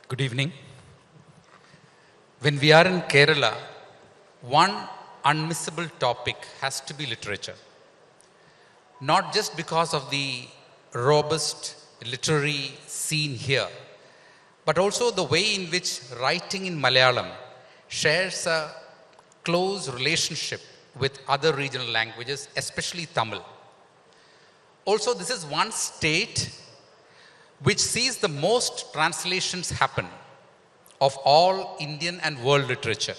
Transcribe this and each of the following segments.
Good evening. When we are in Kerala, one unmissable topic has to be literature. Not just because of the robust literary scene here, but also the way in which writing in Malayalam shares a close relationship with other regional languages, especially Tamil. Also, this is one state which sees the most translations happen of all Indian and world literature.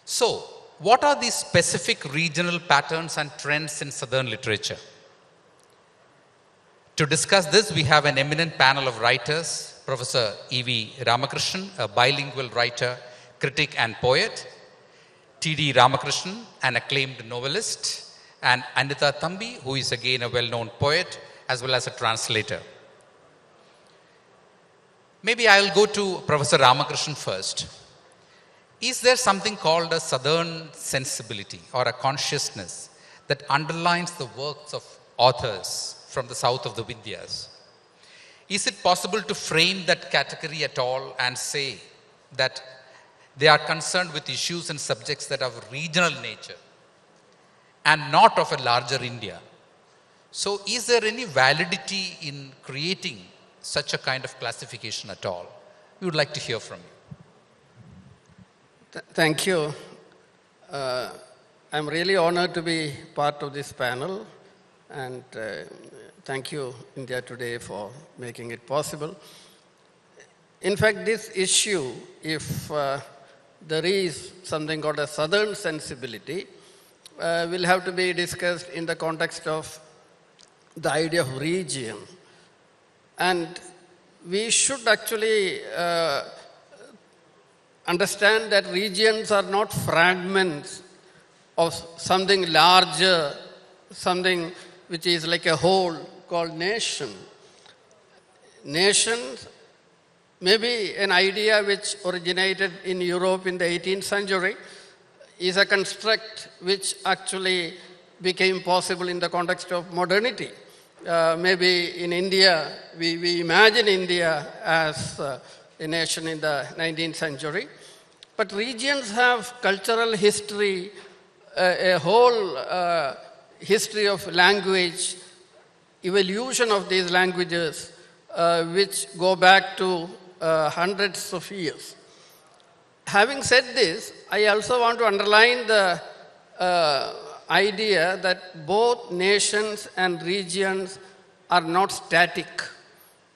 So, what are these specific regional patterns and trends in Southern literature? To discuss this, we have an eminent panel of writers, Professor EV Ramakrishnan, a bilingual writer, critic and poet, TD Ramakrishnan, an acclaimed novelist, and Anitha Thambi, who is again a well-known poet, as well as a translator. Maybe I'll go to Professor Ramakrishnan first. Is there something called a Southern sensibility or a consciousness that underlines the works of authors from the south of the Vindhyas? Is it possible to frame that category at all and say that they are concerned with issues and subjects that are of regional nature and not of a larger India? So is there any validity in creating such a kind of classification at all? We would like to hear from you. Thank you. I'm really honored to be part of this panel, and thank you, India Today, for making it possible. In fact, this issue, if there is something called a Southern sensibility, will have to be discussed in the context of the idea of region. And we should actually understand that regions are not fragments of something larger, something which is like a whole called nation. Nations may be an idea which originated in Europe in the 18th century, is a construct which actually became possible in the context of modernity. Maybe in India, we imagine India as a nation in the 19th century. But regions have cultural history, a whole history of language, evolution of these languages, which go back to hundreds of years. Having said this, I also want to underline the idea that both nations and regions are not static.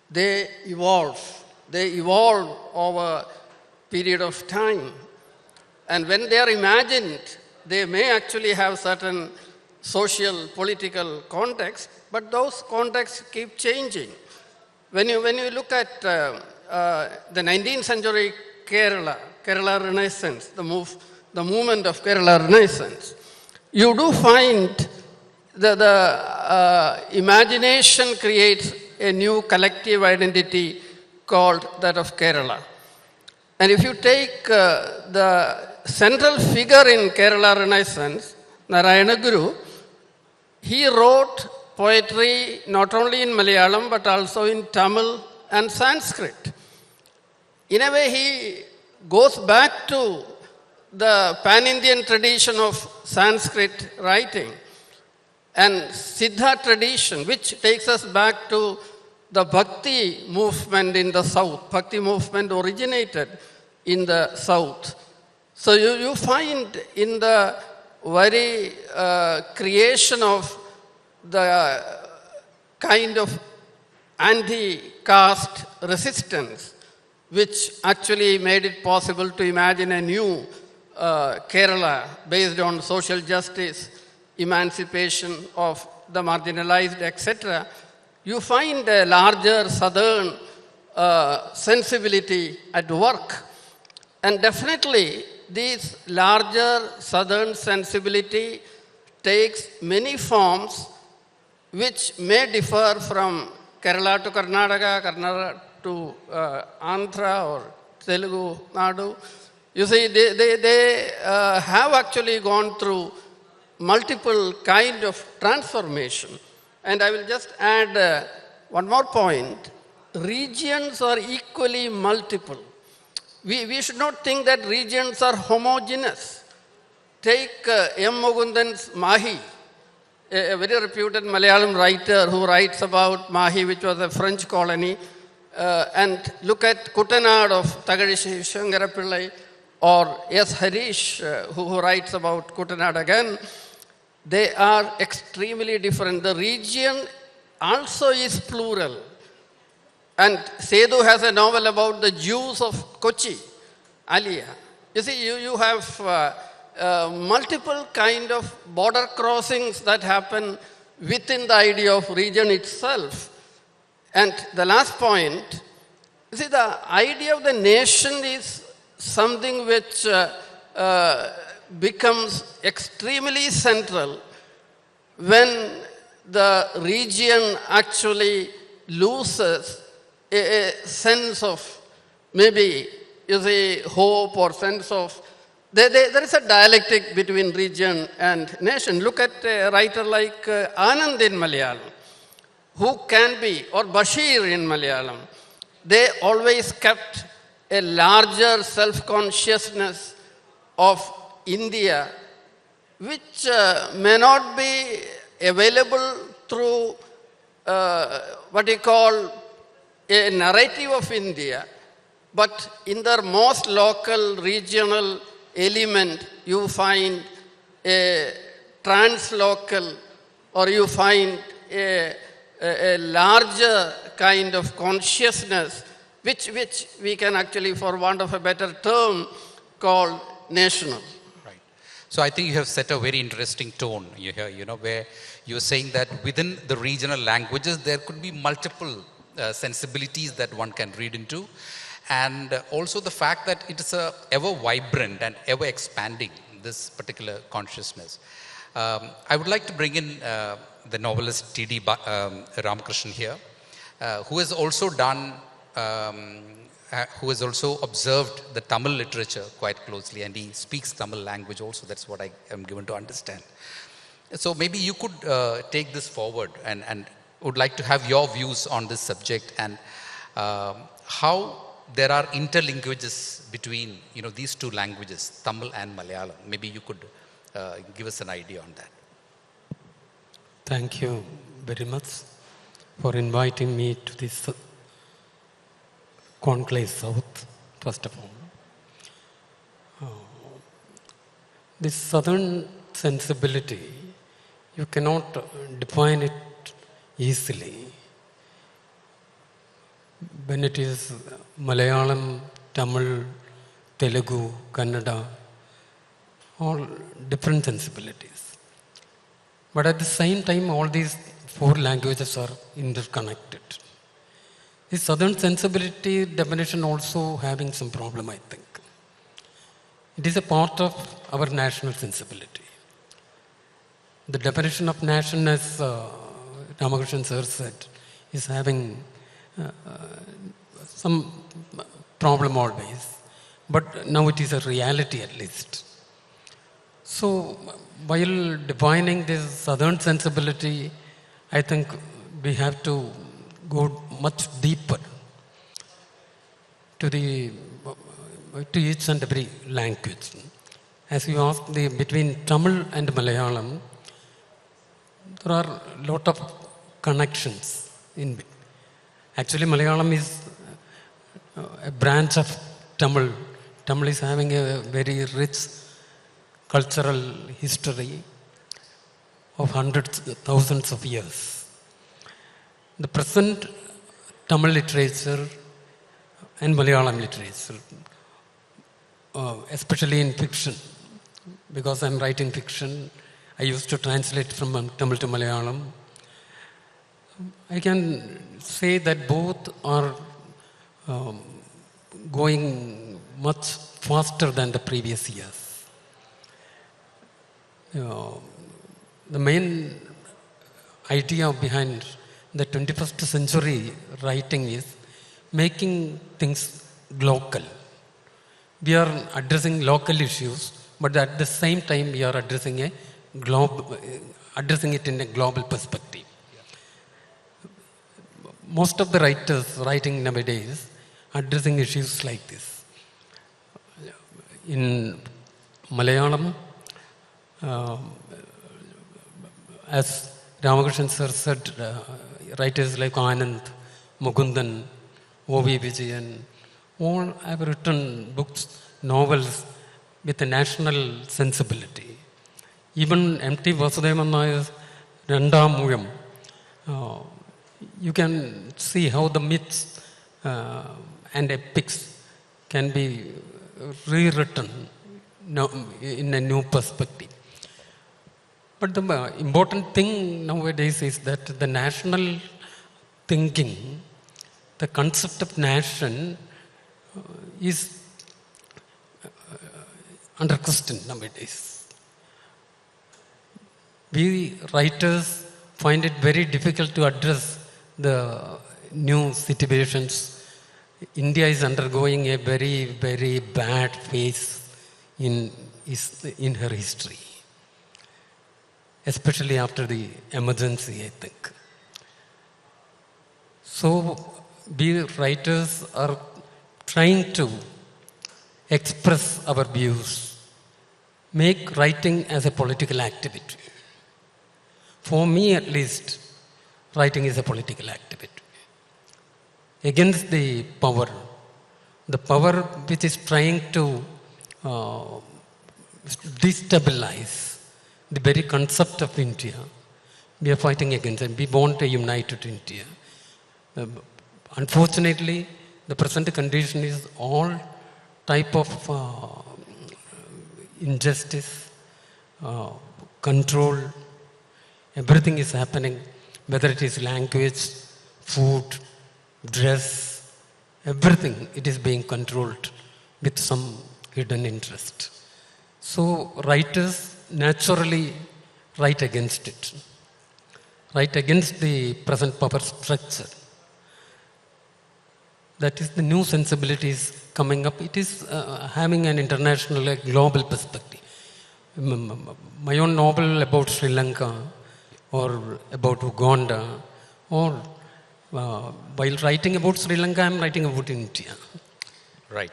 They evolve. They evolve over a period of time. And when they are imagined, they may actually have certain social, political context, but those contexts keep changing. When you look at the 19th century Kerala Renaissance, the movement of Kerala Renaissance, you do find that the imagination creates a new collective identity called that of Kerala. And if you take the central figure in Kerala Renaissance, Narayana Guru, he wrote poetry not only in Malayalam but also in Tamil and Sanskrit. In a way, he goes back to the pan-Indian tradition of Sanskrit writing and Siddha tradition, which takes us back to the Bhakti movement in the south. Bhakti movement originated in the south. So you find in the very creation of the kind of anti-caste resistance, which actually made it possible to imagine a new Kerala based on social justice, emancipation of the marginalized, etc., you find a larger southern sensibility at work. And definitely, this larger southern sensibility takes many forms which may differ from Kerala to Karnataka, Karnataka to Andhra or Telugu Nadu. You see, they have actually gone through multiple kind of transformation. And I will just add one more point. regions are equally multiple. We should not think that regions are homogeneous. Take M. Mukundan's Mahi, a very reputed Malayalam writer who writes about Mahi, which was a French colony, and look at Kuttanad of Tagarishi Shangarapillai, or S. Harish, who writes about Kuttanad again. They are extremely different. The region also is plural. And Sethu has a novel about the Jews of Kochi, Alia. You see, you have multiple kind of border crossings that happen within the idea of region itself. And the last point, you see, the idea of the nation is something which becomes extremely central when the region actually loses a sense of maybe, you see, hope or sense of, there is a dialectic between region and nation. Look at a writer like Anand in Malayalam, who can be, or Bashir in Malayalam. They always kept a larger self-consciousness of India, which may not be available through what you call a narrative of India, but in their most local, regional element, you find a translocal, or you find a larger kind of consciousness, which we can actually, for want of a better term, call national. Right. So I think you have set a very interesting tone here, where you're saying that within the regional languages, there could be multiple sensibilities that one can read into. And also the fact that it is a ever vibrant and ever expanding, this particular consciousness. I would like to bring in the novelist T.D. Ramakrishnan here, who has also done, who has also observed the Tamil literature quite closely, and he speaks Tamil language also. That's what I am given to understand. So maybe you could take this forward and would like to have your views on this subject, and how there are interlinkages between these two languages, Tamil and Malayalam. Maybe you could give us an idea on that. Thank you very much for inviting me to this Conclave South, first of all. This southern sensibility, you cannot define it easily. When it is Malayalam, Tamil, Telugu, Kannada, all different sensibilities. But at the same time, all these four languages are interconnected. The southern sensibility definition also having some problem, I think. It is a part of our national sensibility. The definition of nation, as Ramakrishnan sir said, is having some problem always, but now it is a reality at least. So while defining this southern sensibility, I think we have to go much deeper to each and every language. As you asked, between Tamil and Malayalam, there are a lot of connections in. Actually, Malayalam is a branch of Tamil. Tamil is having a very rich cultural history of hundreds, thousands of years. The present Tamil literature and Malayalam literature, especially in fiction, because I'm writing fiction, I used to translate from Tamil to Malayalam. I can say that both are going much faster than the previous years. The main idea behind the 21st century writing is making things local. We are addressing local issues, but at the same time we are addressing it in a global perspective. most of the writers writing nowadays addressing issues like this. In Malayalam, as Ramakrishnan sir said, writers like Anand, Mukundan, O.V. Vijayan, all have written books, novels with a national sensibility. Even M.T. Vasudevan Nayar's Randam Muyam, you can see how the myths and epics can be rewritten in a new perspective. But the important thing nowadays is that the national thinking, the concept of nation is under question nowadays. We writers find it very difficult to address the new situations. India is undergoing a very, very bad phase in her history, especially after the emergency, I think. So we writers are trying to express our views, make writing as a political activity. For me at least, writing is a political activity. Against the power which is trying to destabilize the very concept of India, we are fighting against it. We want a united India. Unfortunately, the present condition is all type of injustice, control, everything is happening, whether it is language, food, dress, everything, it is being controlled with some hidden interest. So writers naturally write against it, write against the present power structure. That is the new sensibilities coming up. It is having an international, a global perspective. My own novel about Sri Lanka or about Uganda, or while writing about Sri Lanka, I am writing about India. Right.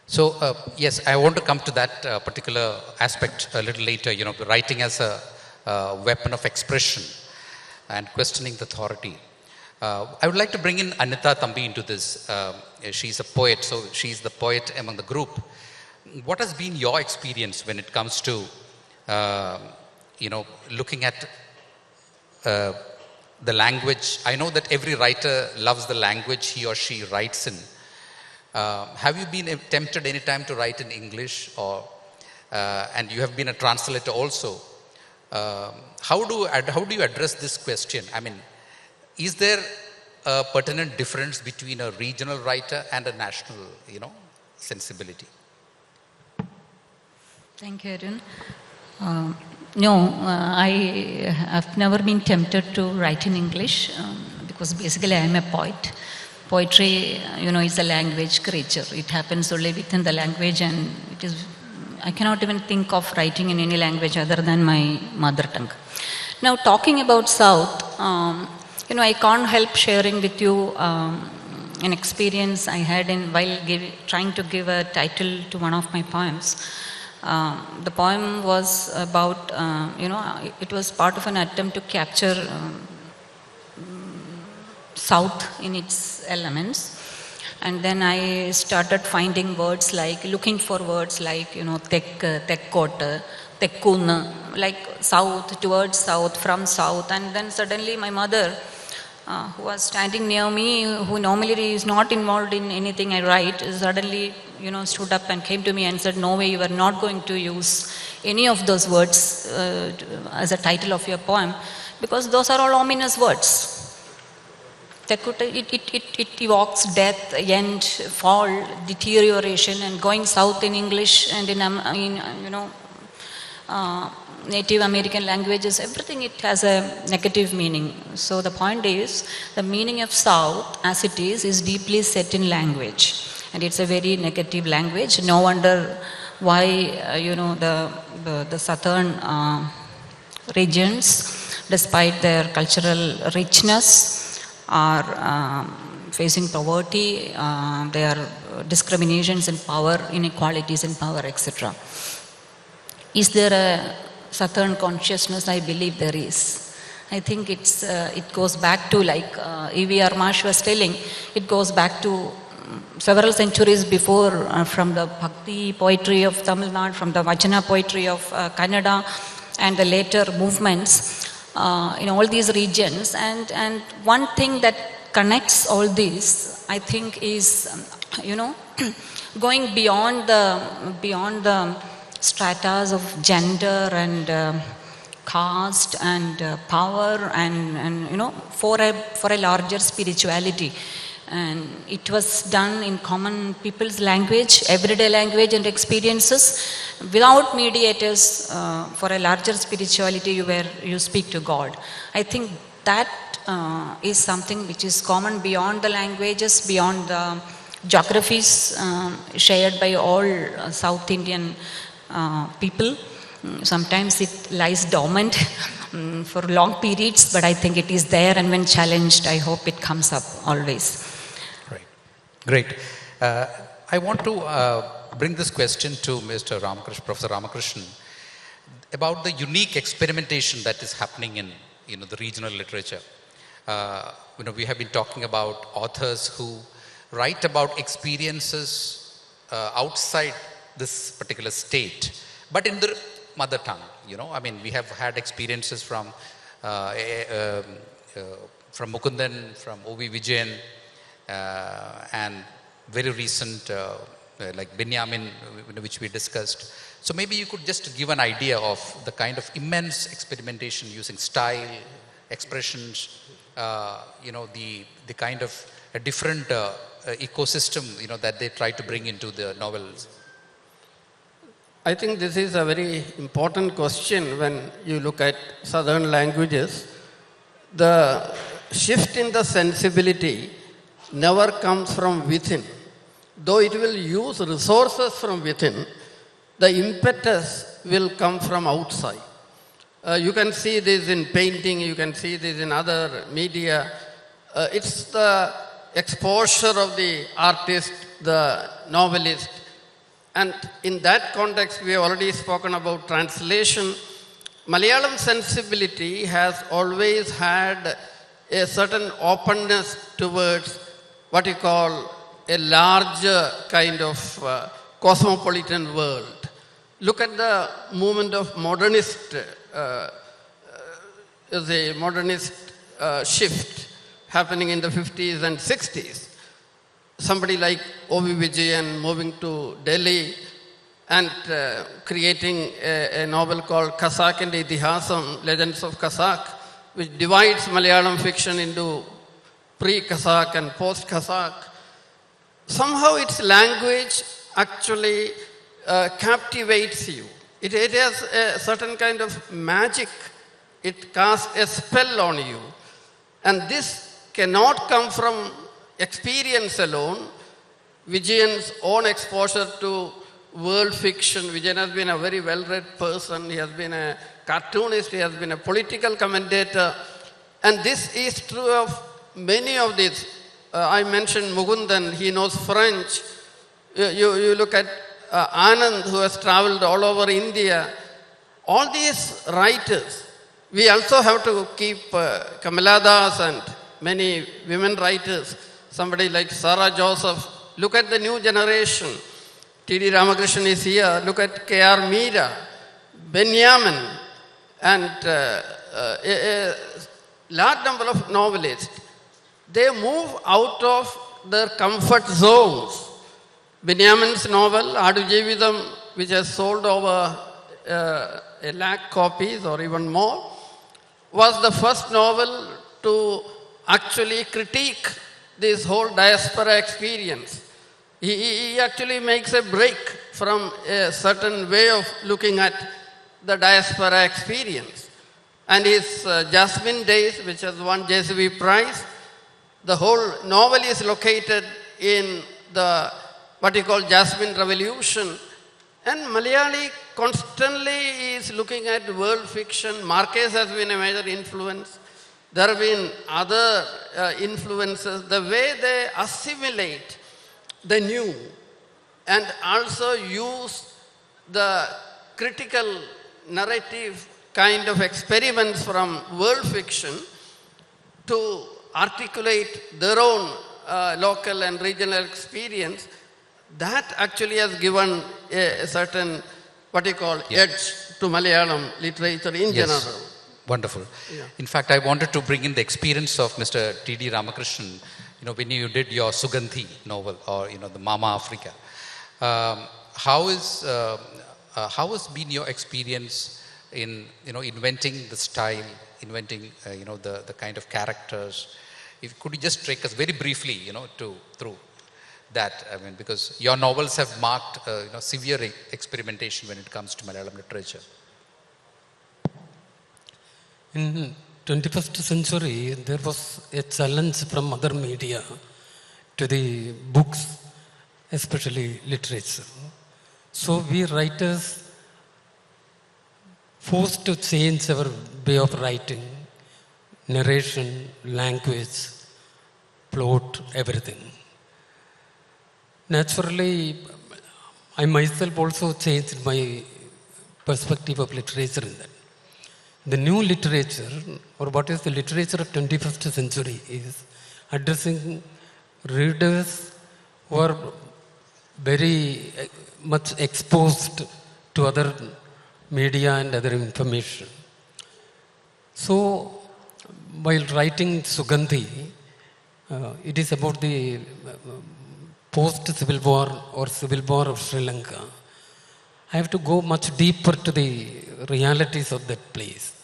So, yes, I want to come to that particular aspect a little later, writing as a weapon of expression and questioning the authority. I would like to bring in Anita Thambi into this. She's a poet, so she's the poet among the group. What has been your experience when it comes to, looking at the language? I know that every writer loves the language he or she writes in. Have you been tempted any time to write in English, and you have been a translator also? How do you address this question? I mean, is there a pertinent difference between a regional writer and a national, sensibility? Thank you, Arun. No, I have never been tempted to write in English because basically I am a poet. Poetry, is a language creature. It happens only within the language, and I cannot even think of writing in any language other than my mother tongue. Now, talking about South, I can't help sharing with you an experience I had while trying to give a title to one of my poems. The poem was about, it was part of an attempt to capture South in its elements. And then I started finding words looking for words like, Tekkota, Tekkuna, like South, towards South, from South. And then suddenly my mother, who was standing near me, who normally is not involved in anything I write, suddenly, stood up and came to me and said, "No way, you are not going to use any of those words as a title of your poem, because those are all ominous words. It evokes death, end, fall, deterioration, and going south in English and in Native American languages, everything, it has a negative meaning. So the point is, the meaning of South, as it is deeply set in language. And it's a very negative language. No wonder why, the southern regions, despite their cultural richness, are facing poverty, there are discriminations in power, inequalities in power, etc. Is there a southern consciousness? I believe there is. I think it goes back to, like EV Ramakrishnan was telling, it goes back to several centuries before, from the Bhakti poetry of Tamil Nadu, from the Vachana poetry of Kannada, and the later movements in all these regions. And one thing that connects all this, I think, is, going beyond the stratas of gender and caste and power and for a larger spirituality. And it was done in common people's language, everyday language and experiences, without mediators. For a larger spirituality, you speak to God. I think that is something which is common beyond the languages, beyond the geographies shared by all South Indian people. Sometimes it lies dormant for long periods, but I think it is there, and when challenged, I hope it comes up always. Great. I want to bring this question to Mr. Ramakrishnan, Professor Ramakrishnan, about the unique experimentation that is happening in the regional literature. We have been talking about authors who write about experiences outside this particular state, but in the mother tongue. We have had experiences from Mukundan, from O.V. Vijayan, and very recent, like Benjamin, which we discussed. So maybe you could just give an idea of the kind of immense experimentation using style, expressions, the kind of a different ecosystem, that they try to bring into the novels. I think this is a very important question when you look at southern languages. The shift in the sensibility never comes from within. Though it will use resources from within, the impetus will come from outside. You can see this in painting, you can see this in other media. It's the exposure of the artist, the novelist. And in that context, we have already spoken about translation. Malayalam sensibility has always had a certain openness towards what you call a larger kind of cosmopolitan world. Look at the movement of modernist shift happening in the 50s and 60s. Somebody like O.V. Vijayan moving to Delhi and creating a novel called Kazakh and Itihasam, Legends of Kazakh, which divides Malayalam fiction into pre-Kazakh and post-Kazakh. Somehow its language actually captivates you. It has a certain kind of magic. It casts a spell on you. And this cannot come from experience alone. Vijayan's own exposure to world fiction. Vijayan has been a very well-read person. He has been a cartoonist. He has been a political commentator. And this is true of many of these. I mentioned Mukundan. He knows French. You look at Anand, who has traveled all over India. All these writers. We also have to keep Kamala Das and many women writers. Somebody like Sarah Joseph. Look at the new generation. T.D. Ramakrishnan is here. Look at K.R. Meera, Benjamin, and a large number of novelists. They move out of their comfort zones. Benjamin's novel, Adu Jeevitham, which has sold over 100,000 copies or even more, was the first novel to actually critique this whole diaspora experience. He actually makes a break from a certain way of looking at the diaspora experience. And his Jasmine Days, which has won JCB Prize, the whole novel is located in the what you call Jasmine Revolution. And Malayali constantly is looking at world fiction. Marquez has been a major influence. There have been other influences, the way they assimilate the new and also use the critical narrative kind of experiments from world fiction to articulate their own local and regional experience, that actually has given a certain, what you call, edge to Malayalam literature in general. Wonderful. Yeah. In fact, I wanted to bring in the experience of Mr. T.D. Ramakrishnan, when you did your Sugandhi novel, or, the Mama Africa. How has been your experience in, inventing the style, inventing, the kind of characters? Could you just take us very briefly, through that? I mean, because your novels have marked, severe experimentation when it comes to Malayalam literature. In 21st century, there was a challenge from other media to the books, especially literature. So we writers forced to change our way of writing, narration, language, plot, everything. Naturally, I myself also changed my perspective of literature in that. The new literature, or what is the literature of 21st century, is addressing readers who are very much exposed to other media and other information. So, while writing Sugandhi, it is about the post-Civil War or Civil War of Sri Lanka. I have to go much deeper to the realities of that place.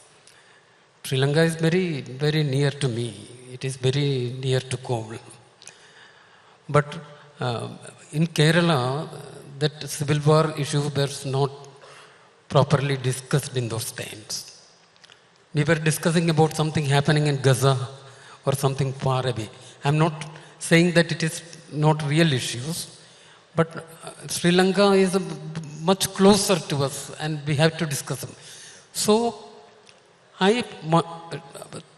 Sri Lanka is very, very near to me. It is very near to Komal. But in Kerala, that Civil War issue was not properly discussed in those times. We were discussing about something happening in Gaza or something far away. I'm not saying that it is not real issues, but Sri Lanka is much closer to us and we have to discuss them. So I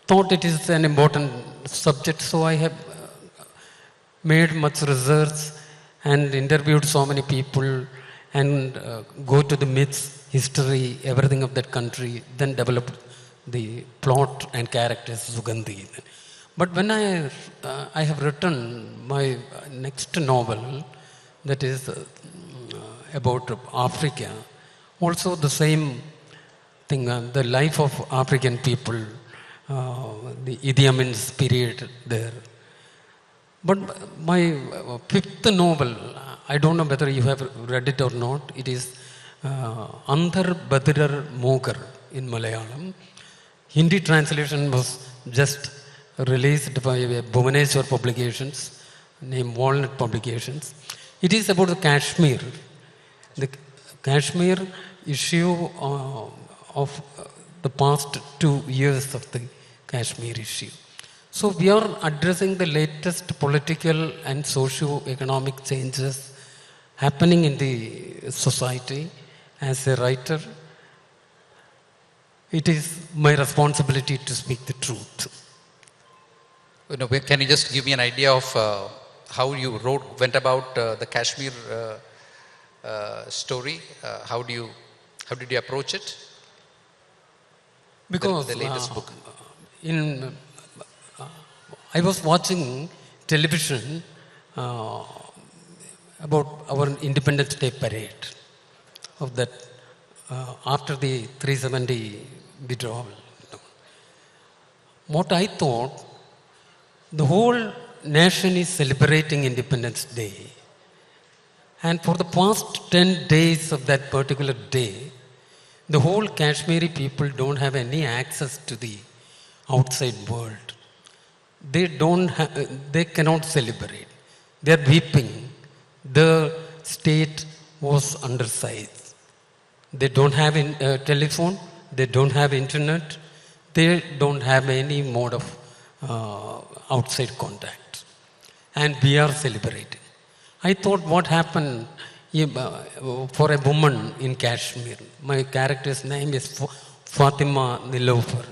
thought it is an important subject, so I have made much research and interviewed so many people and go to the myths, history, everything of that country, then developed the plot and characters, Sugandhi. But when I have written my next novel, that is about Africa, also the same thing, the life of African people, the Idi Amin's period there. But my fifth novel, I don't know whether you have read it or not, it is Andhra Badirar Mogar in Malayalam. Hindi translation was just released by Bhubaneswar Publications, named Walnut Publications. It is about the Kashmir. The Kashmir issue of the past 2 years of the Kashmir issue. So we are addressing the latest political and socio-economic changes happening in the society. As a writer, it is my responsibility to speak the truth. Can you just give me an idea of how you went about the Kashmir story? How did you approach it? Because the latest book. I was watching television about our Independence Day parade of that after the 370 withdrawal. What I thought, the whole nation is celebrating Independence Day. And for the past 10 days of that particular day, the whole Kashmiri people don't have any access to the outside world. They cannot celebrate. They are weeping. The state was undersized. They don't have telephone. They don't have internet. They don't have any mode of outside contact. And we are celebrating. I thought what happened for a woman in Kashmir. My character's name is Fatima Nilofer.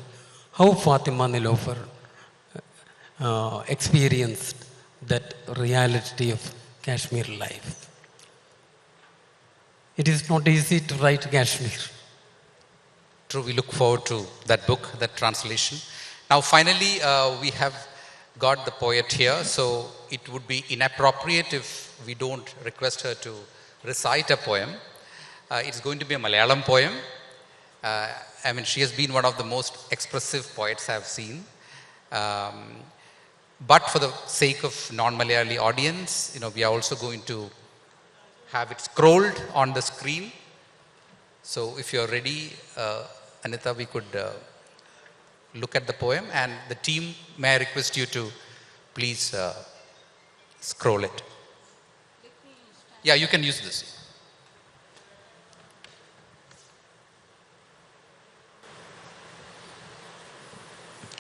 how Fatima Nilofer experienced that reality of Kashmir life. It is not easy to write Kashmir. True, we look forward to that book, that translation. Now finally, we have got the poet here, so it would be inappropriate if we don't request her to recite a poem. It's going to be a Malayalam poem. I mean, she has been one of the most expressive poets I've seen. But for the sake of non-Malayali audience, we are also going to have it scrolled on the screen. So if you're ready, Anita, we could look at the poem, and the team, may I request you to please scroll it. Yeah, you can use this.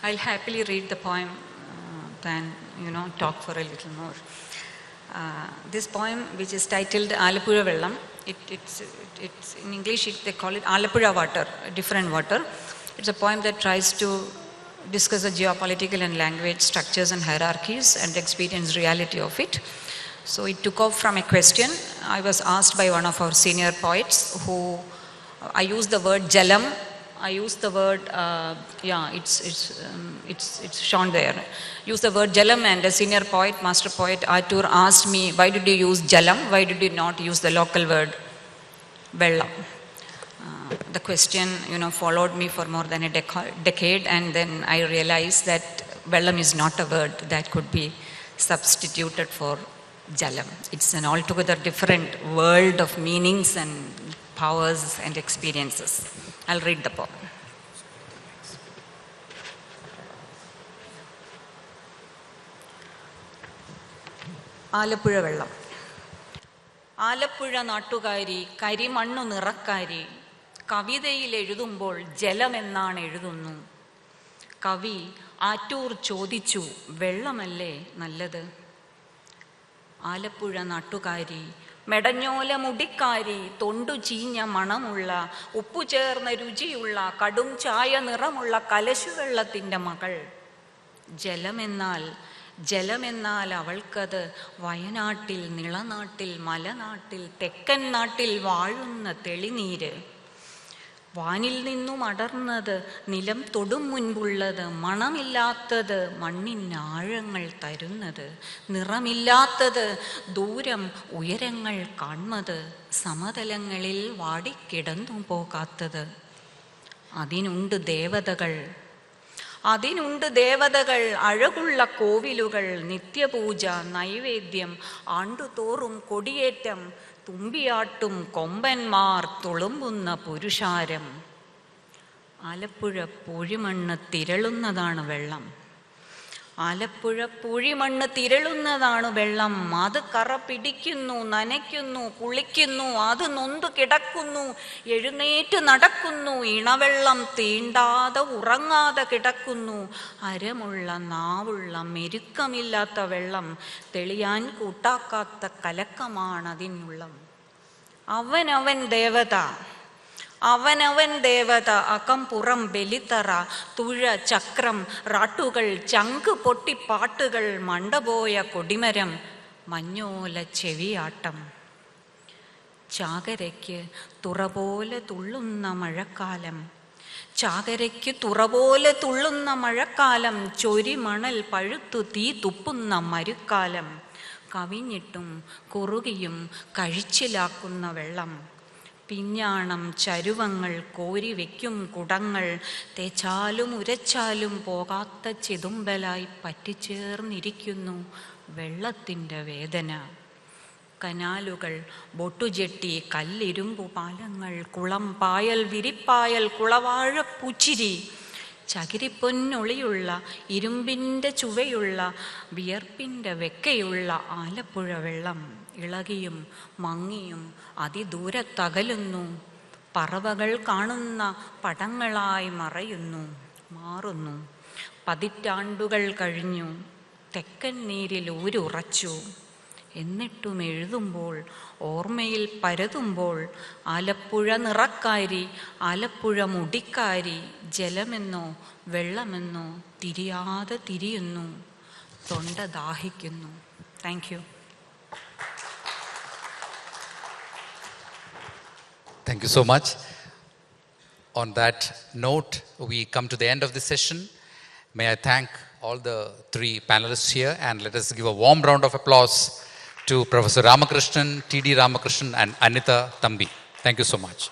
I'll happily read the poem than, talk for a little more. This poem, which is titled Alappuzha Vellam, it's in English they call it Alappuzha water, different water. It's a poem that tries to discuss the geopolitical and language structures and hierarchies and the experience reality of it. So it took off from a question I was asked by one of our senior poets, who I used the word jalam. I used the word, it's shown there. Use the word jalam, and a senior poet, master poet, Atur, asked me, why did you use jalam? Why did you not use the local word vellam? The question, followed me for more than a decade, and then I realized that vellam is not a word that could be substituted for jalam. It's an altogether different world of meanings and powers and experiences. I'll read the poem. Alappuzha വെള്ളം. ആലപ്പുഴ നാട്ടുകാരി, കരിമണ്ണു നിറക്കാരി, കവിതയിൽ എഴുതുമ്പോൾ ജലമെന്നാണ് എഴുതുന്നു. കവി ആറ്റൂർ ചോദിച്ചു, വെള്ളമല്ലേ നല്ലത്? ആലപ്പുഴ നാട്ടുകാരി, മെടഞ്ഞോല മുടിക്കാരി, തൊണ്ടു ചീഞ്ഞ മണമുള്ള, ഉപ്പുചേർന്ന രുചിയുള്ള, കടും ചായ നിറമുള്ള കലശുവെള്ളത്തിൻ്റെ മകൾ. ജലമെന്നാൽ അവൾക്കത് വയനാട്ടിൽ, നിളനാട്ടിൽ, മലനാട്ടിൽ, തെക്കൻ നാട്ടിൽ വാഴുന്ന തെളിനീര്. വാനിൽ നിന്നും അടർന്നത്, നിലം തൊടും മുൻപുള്ളത്, മണമില്ലാത്തത്, മണ്ണിനാഴങ്ങൾ തരുന്നത്, നിറമില്ലാത്തത്, ദൂരം ഉയരങ്ങൾ കാൺമത്, സമതലങ്ങളിൽ വാടിക്കിടന്നു പോകാത്തത്. അതിനുണ്ട് ദേവതകൾ, അഴകുള്ള കോവിലുകൾ, നിത്യപൂജ, നൈവേദ്യം, ആണ്ടുതോറും കൊടിയേറ്റം, തുമ്പിയാട്ടും കൊമ്പന്മാർ, തുളുമ്പുന്ന പുരുഷാരം. ആലപ്പുഴ പൂഴിമണ്ണ് തിരളുന്നതാണ് വെള്ളം. ആലപ്പുഴ പൂഴിമണ്ണ് തിരളുന്നതാണ് വെള്ളം. അത് കറ പിടിക്കുന്നു, നനയ്ക്കുന്നു, കുളിക്കുന്നു, അത് നൊന്തു കിടക്കുന്നു, എഴുന്നേറ്റ് നടക്കുന്നു. ഇണവെള്ളം തീണ്ടാതെ ഉറങ്ങാതെ കിടക്കുന്നു. അരമുള്ള നാവുള്ള മെരുക്കമില്ലാത്ത വെള്ളം, തെളിയാൻ കൂട്ടാക്കാത്ത കലക്കമാണതിനുള്ളം. അവനവൻ ദേവത, അകംപുറം ബലിത്തറ, തുഴ, ചക്രം, റാട്ടുകൾ, ചങ്ക് പൊട്ടി പാട്ടുകൾ, മണ്ടപോയ കൊടിമരം, മഞ്ഞോല ചെവിയാട്ടം. ചാകരയ്ക്ക് തുറപോലെ തുള്ളുന്ന മഴക്കാലം, ചൊരിമണൽ പഴുത്തു തീ തുപ്പുന്ന മരുക്കാലം. കവിഞ്ഞിട്ടും കുറുകിയും കഴിച്ചിലാക്കുന്ന വെള്ളം. പിഞ്ഞാണം, ചരുവങ്ങൾ, കോരിവെക്കും കുടങ്ങൾ, തേച്ചാലും ഉരച്ചാലും പോകാത്ത ചെതുമ്പലായി പറ്റിച്ചേർന്നിരിക്കുന്നു വെള്ളത്തിൻ്റെ വേദന. കനാലുകൾ, ബൊട്ടുജെട്ടി, കല്ലിരുമ്പു പാലങ്ങൾ, കുളം, പായൽ, വിരിപ്പായൽ, കുളവാഴപ്പൂച്ചിരി, ചകിരിപ്പൊന്നൊളിയുള്ള, ഇരുമ്പിൻ്റെ ചുവയുള്ള, വിയർപ്പിൻ്റെ വെക്കയുള്ള ആലപ്പുഴ വെള്ളം. ഇളകിയും മങ്ങിയും അതിദൂരത്തകലുന്നു, പറവകൾ കാണുന്ന പടങ്ങളായി മാറുന്നു. പതിറ്റാണ്ടുകൾ കഴിഞ്ഞു, തെക്കൻ നീരിൽ ഊരുറച്ചു. എന്നിട്ടും എഴുതുമ്പോൾ ഓർമ്മയിൽ പരതുമ്പോൾ ആലപ്പുഴ നിറക്കാരി, ആലപ്പുഴ മുടിക്കാരി, ജലമെന്നോ വെള്ളമെന്നോ തിരിയാതെ തിരിയുന്നു, തൊണ്ട ദാഹിക്കുന്നു. Thank you. Thank you so much. On that note, we come to the end of this session. May I thank all the three panelists here, and let us give a warm round of applause to Professor Ramakrishnan, T.D. Ramakrishnan, and Anita Thambi. Thank you so much.